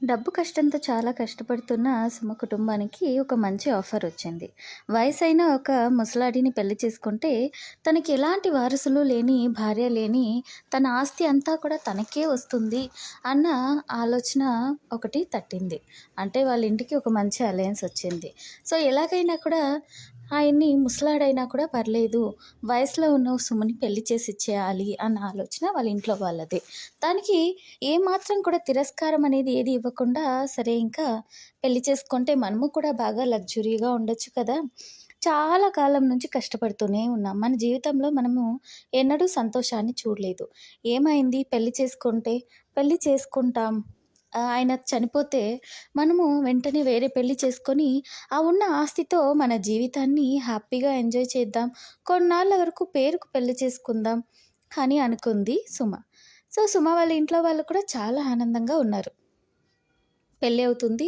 డబ్బు కష్టంతో చాలా కష్టపడుతున్న సుమ కుటుంబానికి ఒక మంచి ఆఫర్ వచ్చింది. వయసైన ఒక ముసలాడిని పెళ్లి చేసుకుంటే తనకి ఎలాంటి వారసులు లేని, భార్య లేని తన ఆస్తి అంతా కూడా తనకే వస్తుంది అన్న ఆలోచన ఒకటి తట్టింది. అంటే వాళ్ళ ఇంటికి ఒక మంచి అలయన్స్ వచ్చింది. సో ఎలాగైనా కూడా ఆయన్ని ముసలాడైనా కూడా పర్లేదు, వయసులో ఉన్న సుమని పెళ్లి చేసి ఇచ్చేయాలి అన్న ఆలోచన వాళ్ళ ఇంట్లో వాళ్ళది. దానికి ఏమాత్రం కూడా తిరస్కారం అనేది ఏది ఇవ్వకుండా, సరే ఇంకా పెళ్లి చేసుకుంటే మనము కూడా బాగా లగ్జరీగా ఉండొచ్చు కదా! చాలా కాలం నుంచి కష్టపడుతూనే ఉన్నాం. మన జీవితంలో మనము ఎన్నడూ సంతోషాన్ని చూడలేదు. ఏమైంది పెళ్లి చేసుకుంటే? పెళ్లి చేసుకుంటాం. ఆయన చనిపోతే మనము వెంటనే వేరే పెళ్లి చేసుకొని, ఆ ఉన్న ఆస్తితో మన జీవితాన్ని హ్యాపీగా ఎంజాయ్ చేద్దాం. కొన్నాళ్ళ వరకు పేరుకు పెళ్లి చేసుకుందాం అని అనుకుంది సుమ. సో, సుమ వాళ్ళ ఇంట్లో వాళ్ళు కూడా చాలా ఆనందంగా ఉన్నారు. పెళ్ళి అవుతుంది.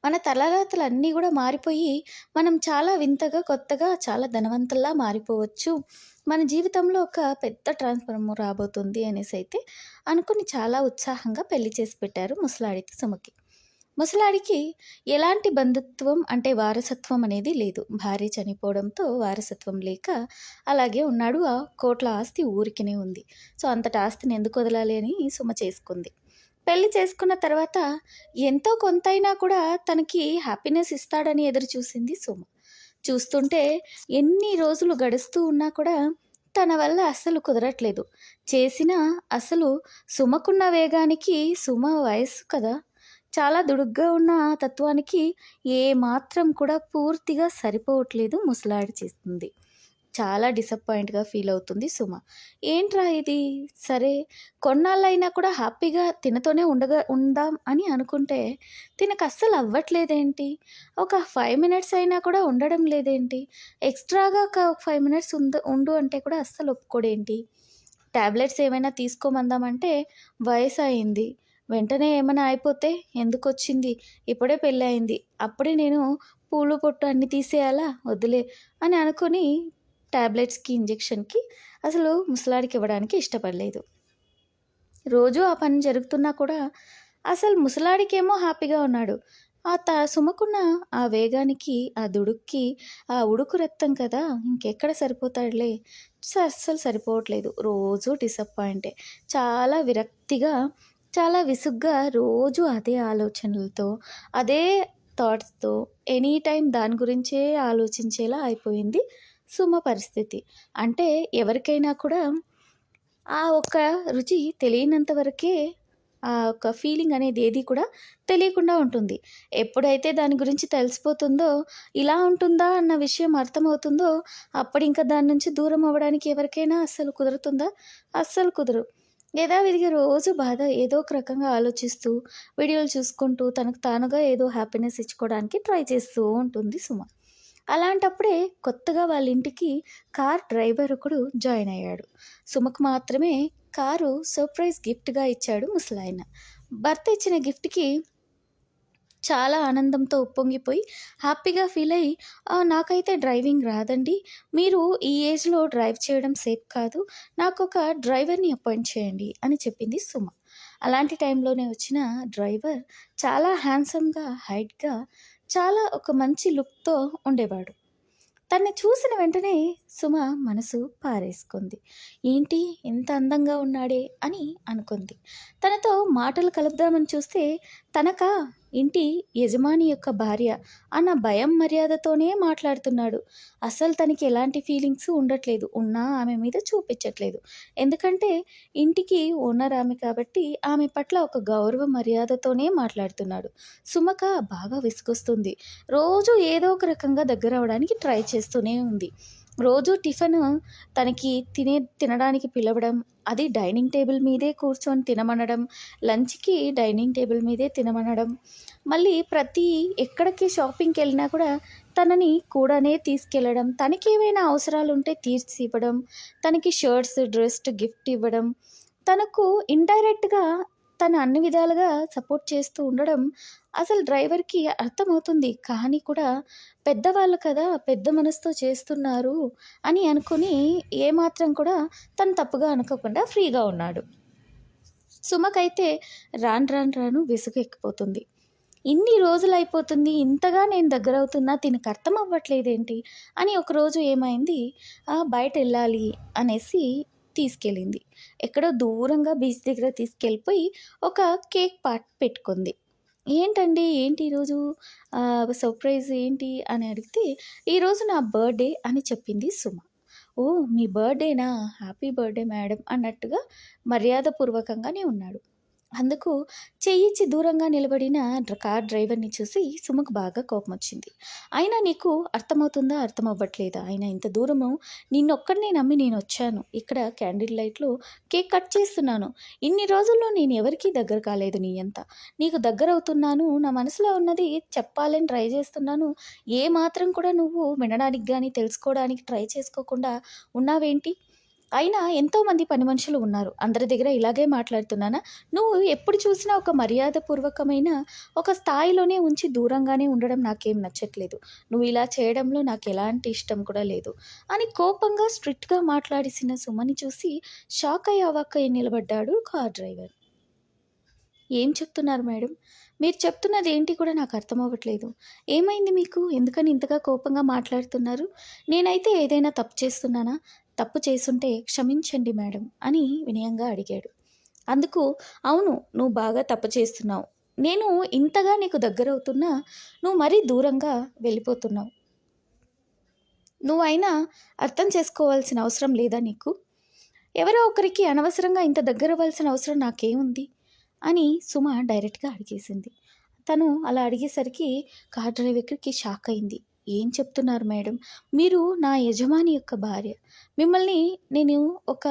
మన తలరాతలన్నీ గూడా మారిపోయి, మనం చాలా వింతగా, కొత్తగా, చాలా ధనవంతుల్లా మారిపోవచ్చు. మన జీవితంలో ఒక పెద్ద ట్రాన్స్‌ఫార్మర్ రాబోతుంది అనేసైతే అనుకుని చాలా ఉత్సాహంగా పెళ్లి చేసి పెట్టారు ముసలాడికి, సుమకి. ముసలాడికి ఎలాంటి బంధుత్వం అంటే వారసత్వం అనేది లేదు. భార్య చనిపోవడంతో వారసత్వం లేక అలాగే ఉన్నాడు. ఆ కోట్ల ఆస్తి ఊరికినే ఉంది. సో, అంతటి ఆస్తిని ఎందుకు వదలాలి అని సుమ చేసుకుంది. పెళ్లి చేసుకున్న తర్వాత ఎంతో కొంతైనా కూడా తనకి హ్యాపీనెస్ ఇస్తాడని ఎదురు చూసింది సుమ. చూస్తుంటే ఎన్ని రోజులు గడుస్తూ ఉన్నా కూడా తన వల్ల అస్సలు కుదరట్లేదు. చేసినా అసలు సుమకున్న వేగానికి, సుమ వయస్సు కదా! చాలా దుడుగ్గా ఉన్న ఆ తత్వానికి ఏమాత్రం కూడా పూర్తిగా సరిపోవట్లేదు ముసలాడి చేస్తుంది. చాలా డిసప్పాయింట్‌గా ఫీల్ అవుతుంది సుమ. ఏంట్రా ఇది? సరే కొన్నాళ్ళైనా కూడా హ్యాపీగా తినతోనే ఉందాం అని అనుకుంటే, తినకు అస్సలు అవ్వట్లేదేంటి? ఒక 5 మినిట్స్ అయినా కూడా ఉండడం లేదేంటి? ఎక్స్‌ట్రాగా ఒక 5 మినిట్స్ ఉండు అంటే కూడా అస్సలు ఒప్పుకోడేంటి? టాబ్లెట్స్ ఏమైనా తీసుకోమందామంటే వయసయింది. వెంటనే ఏమైనా అయిపోతే ఎందుకొచ్చింది? ఇప్పుడే పెళ్ళయింది. అప్పుడే నేను పూలు, పొట్టు అన్నీ తీసేయాలా? వద్దులే అని అనుకోని టాబ్లెట్స్‌కి, ఇంజెక్షన్‌కి అసలు ముసలాడికి ఇవ్వడానికి ఇష్టపడలేదు. రోజూ ఆ పని జరుగుతున్నా కూడా అసలు ముసలాడికేమో హ్యాపీగా ఉన్నాడు. సుమకున్న ఆ వేగానికి, ఆ దుడుక్కి, ఆ ఉడుకు రక్తం కదా! ఇంకెక్కడ సరిపోతాడులే. అస్సలు సరిపోవట్లేదు. రోజూ డిసప్పాయింటే. చాలా విరక్తిగా, చాలా విసుగ్గా రోజూ అదే ఆలోచనలతో, అదే థాట్స్‌తో ఎనీ టైమ్ దాని గురించే ఆలోచించేలా అయిపోయింది సుమ పరిస్థితి. అంటే ఎవరికైనా కూడా ఆ ఒక్క రుచి తెలియనంత వరకే ఆ ఒక ఫీలింగ్ అనేది ఏది కూడా తెలియకుండా ఉంటుంది. ఎప్పుడైతే దాని గురించి తెలిసిపోతుందో, ఇలా ఉంటుందా అన్న విషయం అర్థమవుతుందో, అప్పుడింక దాని నుంచి దూరం అవ్వడానికి ఎవరికైనా అస్సలు కుదురుతుందా? అస్సలు కుదరదు. యథావిధిగా రోజు బాధ ఏదో ఒక రకంగా ఆలోచిస్తూ, వీడియోలు చూసుకుంటూ, తనకు తానుగా ఏదో హ్యాపీనెస్ ఇచ్చుకోవడానికి ట్రై చేస్తూ ఉంటుంది సుమ. అలాంటప్పుడే కొత్తగా వాళ్ళ ఇంటికి కార్ డ్రైవర్ ఒకడు జాయిన్ అయ్యాడు. సుమకు మాత్రమే కారు సర్ప్రైజ్ గిఫ్ట్‌గా ఇచ్చాడు ముసలాయన. భర్త ఇచ్చిన గిఫ్ట్‌కి చాలా ఆనందంతో ఉప్పొంగిపోయి హ్యాపీగా ఫీల్ అయ్యి, నాకైతే డ్రైవింగ్ రాదండి. మీరు ఈ ఏజ్‌లో డ్రైవ్ చేయడం సేఫ్ కాదు. నాకొక డ్రైవర్‌ని అపాయింట్ చేయండి అని చెప్పింది సుమ. అలాంటి టైంలోనే వచ్చిన డ్రైవర్ చాలా హ్యాండ్సమ్‌గా, హైట్‌గా, చాలా ఒక మంచి లుక్‌తో ఉండేవాడు. తన్ని చూసిన వెంటనే సుమ మనసు పారేసుకుంది. ఏంటి ఇంత అందంగా ఉన్నాడే అని అనుకుంది. తనతో మాటలు కలుపుదామని చూస్తే తనకా ఇంటి యజమాని యొక్క భార్య అన్న భయం మర్యాదతోనే మాట్లాడుతున్నాడు. అస్సలు తనకి ఎలాంటి ఫీలింగ్స్ ఉండట్లేదు. ఉన్నా ఆమె మీద చూపించట్లేదు. ఎందుకంటే ఇంటికి ఓనర్ ఆమె కాబట్టి ఆమె పట్ల ఒక గౌరవ మర్యాదతోనే మాట్లాడుతున్నాడు. సుమక బాగా విసుగొస్తుంది. రోజు ఏదో ఒక రకంగా దగ్గరవ్వడానికి ట్రై చేస్తూనే ఉంది. రోజు టిఫిను తనకి తినడానికి పిలవడం, అది డైనింగ్ టేబుల్ మీదే కూర్చొని తినమనడం, లంచ్‌కి డైనింగ్ టేబుల్ మీదే తినమనడం, మళ్ళీ ఎక్కడికి షాపింగ్‌కెళ్ళినా కూడా తనని కూడానే తీసుకెళ్ళడం, తనకేమైనా అవసరాలుంటే తీర్చి ఇవ్వడం, తనకి షర్ట్స్, డ్రెస్ గిఫ్ట్ ఇవ్వడం, తనకు ఇండైరెక్ట్‌గా తను అన్ని విధాలుగా సపోర్ట్ చేస్తూ ఉండడం అసలు డ్రైవర్‌కి అర్థమవుతుంది. కానీ కూడా పెద్దవాళ్ళు కదా! పెద్ద మనసుతో చేస్తున్నారు అని అనుకుని ఏమాత్రం కూడా తను తప్పుగా అనుకోకుండా ఫ్రీగా ఉన్నాడు. సుమకైతే రాను రాను రాను విసుగు ఎక్కిపోతుంది. ఇన్ని రోజులయిపోతుంది. ఇంతగా నేను దగ్గరవుతున్నా తినకు అర్థం అవ్వట్లేదేంటి? అని ఒకరోజు ఏమైంది, బయటెళ్ళాలి అనేసి తీసుకెళ్ళింది. ఎక్కడో దూరంగా బీచ్ దగ్గర తీసుకెళ్ళిపోయి ఒక కేక్ పార్ట్ పెట్టుకుంది. ఏంటండి? ఏంటి ఈరోజు సర్ప్రైజ్ ఏంటి? అని అడిగితే, "ఈరోజు నా బర్త్‌డే" అని చెప్పింది సుమ. "ఓహ్! మీ బర్త్‌డేనా? హ్యాపీ బర్త్‌డే మేడం" అన్నట్టుగా మర్యాదపూర్వకంగానే ఉన్నాడు. అందుకు చెయ్యిచ్చి దూరంగా నిలబడిన కార్ డ్రైవర్‌ని చూసి సుమకు బాగా కోపమొచ్చింది. అయినా నీకు అర్థమవుతుందా? అర్థమవ్వట్లేదా? అయినా ఇంత దూరము నిన్నొక్కడినే నమ్మి నేనొచ్చాను. ఇక్కడ క్యాండిల్ లైట్‌లో కేక్ కట్ చేస్తున్నాను. ఇన్ని రోజుల్లో నేను ఎవరికీ దగ్గర కాలేదు నీ అంత. నీకు దగ్గరవుతున్నాను. నా మనసులో ఉన్నది చెప్పాలని ట్రై చేస్తున్నాను. ఏ మాత్రం కూడా నువ్వు వినడానికి గాని, తెలుసుకోవడానికి ట్రై చేసుకోకుండా ఉన్నావేంటి? అయినా ఎంతోమంది పని మనుషులు ఉన్నారు. అందరి దగ్గర ఇలాగే మాట్లాడుతున్నానా? నువ్వు ఎప్పుడు చూసినా ఒక మర్యాదపూర్వకమైన ఒక స్థాయిలోనే ఉంచి దూరంగానే ఉండడం నాకేం నచ్చట్లేదు. నువ్వు ఇలా చేయడంలో నాకెలాంటి ఇష్టం కూడా లేదు అని కోపంగా స్ట్రిక్ట్‌గా మాట్లాడేసిన సుమని చూసి షాకయ్యి అవాక్కయ్యి నిలబడ్డాడు కార్ డ్రైవర్. ఏం చెప్తున్నారు మేడం? మీరు చెప్తున్నది ఏంటి కూడా నాకు అర్థమవ్వట్లేదు. ఏమైంది మీకు? ఎందుకని ఇంతగా కోపంగా మాట్లాడుతున్నారు? నేనైతే ఏదైనా తప్పు చేస్తున్నానా? తప్పు చేసుంటే క్షమించండి మేడం అని వినయంగా అడిగాడు. అందుకు అవును. నువ్వు బాగా తప్పు చేస్తున్నావు. నేను ఇంతగా నీకు దగ్గరవుతున్నా నువ్వు మరీ దూరంగా వెళ్ళిపోతున్నావు. నువ్వైనా అర్థం చేసుకోవాల్సిన అవసరం లేదా నీకు? ఎవరో ఒకరికి అనవసరంగా ఇంత దగ్గరవ్వాల్సిన అవసరం నాకేముంది? అని సుమ డైరెక్ట్‌గా అడిగేసింది. తను అలా అడిగేసరికి కార్ డ్రైవర్‌కి షాక్ అయింది. ఏం చెప్తున్నారు మేడం? మీరు నా యజమాని యొక్క భార్య. మిమ్మల్ని నేను ఒక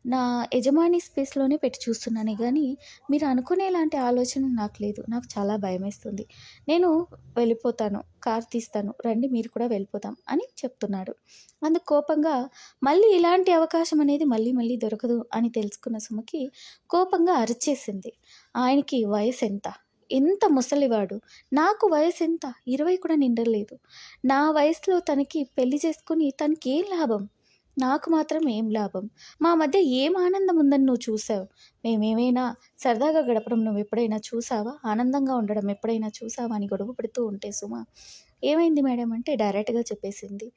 నా యజమాని స్పేస్‌లోనే పెట్టి చూస్తున్నానే గానీ, మీరు అనుకునేలాంటి ఆలోచన నాకు లేదు. నాకు చాలా భయమేస్తుంది. నేను వెళ్ళిపోతాను. కార్ తీస్తాను. రండి మీరు కూడా వెళ్ళిపోదాం అని చెప్తున్నాడు. అందుకు కోపంగా మళ్ళీ ఇలాంటి అవకాశం అనేది మళ్ళీ మళ్ళీ దొరకదు అని తెలుసుకున్న సుమకి కోపంగా అరిచేసింది. ఆయనకి వయసెంత? ఎంత ముసలివాడు. నాకు వయసెంత? 20 కూడా నిండలేదు. నా వయసులో తనకి పెళ్లి చేసుకొని తనకేం లాభం? నాకు మాత్రం ఏం లాభం? మా మధ్య ఏం ఆనందం ఉందని నువ్వు చూసావు? మేమేమైనా సరదాగా గడపడం నువ్వెప్పుడైనా చూసావా? ఆనందంగా ఉండడం ఎప్పుడైనా చూసావా? అని గొడవ పడుతూ ఉంటే సుమ, ఏమైంది మేడం అంటే డైరెక్ట్‌గా చెప్పేసింది.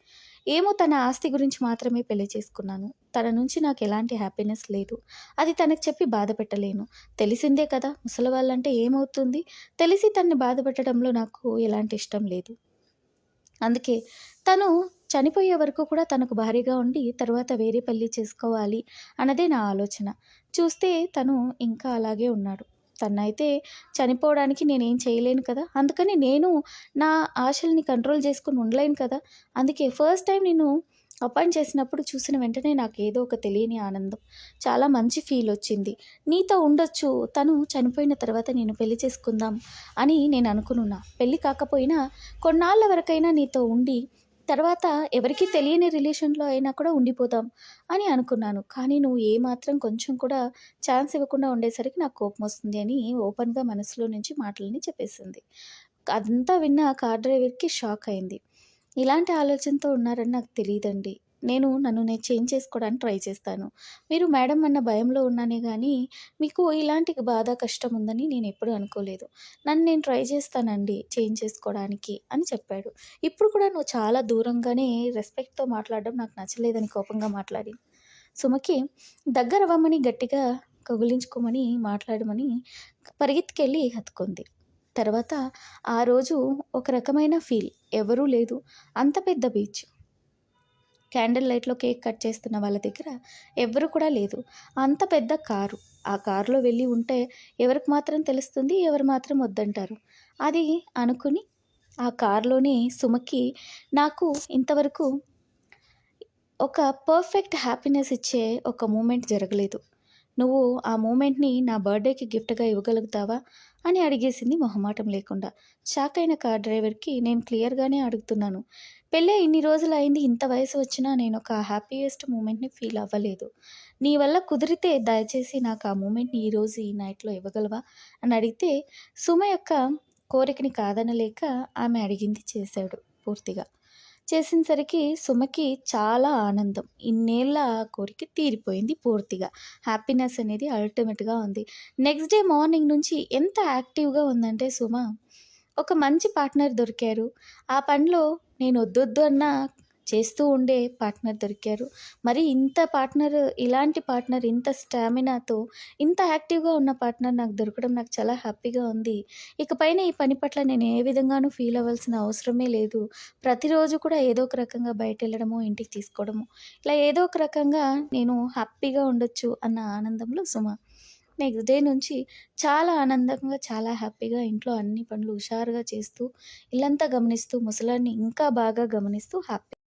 ఏమో తన ఆస్తి గురించి మాత్రమే పెళ్లి చేసుకున్నాను. తన నుంచి నాకెలాంటి హ్యాపీనెస్ లేదు. అది తనకి చెప్పి బాధ పెట్టలేను. తెలిసిందే కదా! ముసలివాళ్ళంటే ఏమవుతుంది? తెలిసి తనని బాధ పెట్టడంలో నాకు ఎలాంటి ఇష్టం లేదు. అందుకే తను చనిపోయే వరకు కూడా తనకు భార్యగా ఉండి, తర్వాత వేరే పెళ్లి చేసుకోవాలి అన్నదే నా ఆలోచన. చూస్తే తను ఇంకా అలాగే ఉన్నాడు. తనైతే చనిపోవడానికి నేనేం చేయలేను కదా! అందుకని నేను నా ఆశల్ని కంట్రోల్ చేసుకొని ఉండలేను కదా! అందుకే ఫస్ట్ టైమ్ నేను అపాయింట్ చేసినప్పుడు చూసిన వెంటనే నాకేదో ఒక తెలియని ఆనందం. చాలా మంచి ఫీలొచ్చింది. నీతో ఉండొచ్చు. తను చనిపోయిన తర్వాత నేను పెళ్లి చేసుకుందాం అని నేను అనుకునున్నా. పెళ్లి కాకపోయినా కొన్నాళ్ళ వరకైనా నీతో ఉండి, తర్వాత ఎవరికీ తెలియని రిలేషన్‌లో అయినా కూడా ఉండిపోదాం అని అనుకున్నాను. కానీ నువ్వు ఏమాత్రం కొంచెం కూడా ఛాన్స్ ఇవ్వకుండా ఉండేసరికి నాకు కోపమొస్తుంది అని ఓపెన్‌గా మనసులో నుంచి మాటలన్నీ చెప్పేసింది. అదంతా విన్న కార్ డ్రైవర్‌కి షాక్ అయింది. ఇలాంటి ఆలోచనతో ఉన్నారని నాకు తెలీదండి. నన్ను నేను చేంజ్ చేసుకోవడానికి ట్రై చేస్తాను. మీరు మేడం అన్న భయంలో ఉన్నానే గానీ, మీకు ఇలాంటి బాధ, కష్టం ఉందని నేనెప్పుడూ అనుకోలేదు. నన్ను నేను ట్రై చేస్తానండి చేంజ్ చేసుకోవడానికి అని చెప్పాడు. ఇప్పుడు కూడా నువ్వు చాలా దూరంగానే రెస్పెక్ట్‌తో మాట్లాడడం నాకు నచ్చలేదని కోపంగా మాట్లాడింది. సుమకి దగ్గరవ్వమని గట్టిగా కౌగిలించుకోమని, మాట్లాడమని పరిగెత్తుకెళ్ళి హత్తుకుంది. తర్వాత ఆ రోజు ఒక రకమైన ఫీల్. ఎవరూ లేదు. అంత పెద్ద బీచ్. క్యాండిల్ లైట్‌లో కేక్ కట్ చేస్తున్న వాళ్ళ దగ్గర ఎవ్వరు కూడా లేదు. అంత పెద్ద కారు. ఆ కారులో వెళ్ళి ఉంటే ఎవరికి మాత్రం తెలుస్తుంది? ఎవరు మాత్రం వద్దంటారు? అది అనుకుని ఆ కారులోనే సుమకి నాకు ఇంతవరకు ఒక పర్ఫెక్ట్ హ్యాపీనెస్ ఇచ్చే ఒక మూమెంట్ జరగలేదు. నువ్వు ఆ మూమెంట్‌ని నా బర్త్‌డేకి గిఫ్ట్‌గా ఇవ్వగలుగుతావా? అని అడిగేసింది మొహమాటం లేకుండా. షాకయిన కార్ డ్రైవర్‌కి నేను క్లియర్‌గానే అడుగుతున్నాను. పెళ్ళై ఇన్ని రోజులయింది. ఇంత వయసు వచ్చినా నేనొక హ్యాపీయెస్ట్ మూమెంట్‌ని ఫీల్ అవ్వలేదు. నీ వల్ల కుదిరితే దయచేసి నాకు ఆ మూమెంట్‌ని ఈరోజు ఈ నైట్‌లో ఇవ్వగలవా? అని అడిగితే సుమ యొక్క కోరికని కాదనలేక ఆమె అడిగింది చేశాడు పూర్తిగా. చేసినసరికి సుమకి చాలా ఆనందం. ఇన్నేళ్ల కోరిక తీరిపోయింది పూర్తిగా. హ్యాపీనెస్ అనేది అల్టిమేట్‌గా ఉంది. నెక్స్ట్ డే మార్నింగ్ నుంచి ఎంత యాక్టివ్‌గా ఉందంటే సుమ, ఒక మంచి పార్ట్నర్ దొరికారు. ఆ పనిలో నేను వద్దొద్దు అన్నా చేస్తూ ఉండే పార్ట్నర్ దొరికారు. మరి ఇంత పార్ట్నర్ ఇలాంటి పార్ట్నర్ ఇంత స్టామినాతో, ఇంత యాక్టివ్‌గా ఉన్న పార్ట్నర్ నాకు దొరకడం నాకు చాలా హ్యాపీగా ఉంది. ఇకపైన ఈ పని పట్ల నేను ఏ విధంగానూ ఫీల్ అవ్వాల్సిన అవసరమే లేదు. ప్రతిరోజు కూడా ఏదో ఒక రకంగా బయటెళ్ళడము, ఇంటికి తీసుకోవడము, ఇలా ఏదో ఒక రకంగా నేను హ్యాపీగా ఉండొచ్చు అన్న ఆనందంలో సుమ. నెక్స్ట్ డే నుంచి చాలా ఆనందంగా, చాలా హ్యాపీగా ఇంట్లో అన్ని పనులు హుషారుగా చేస్తూ, ఇల్లంతా గమనిస్తూ, ముసలాడిని ఇంకా బాగా గమనిస్తూ హ్యాపీ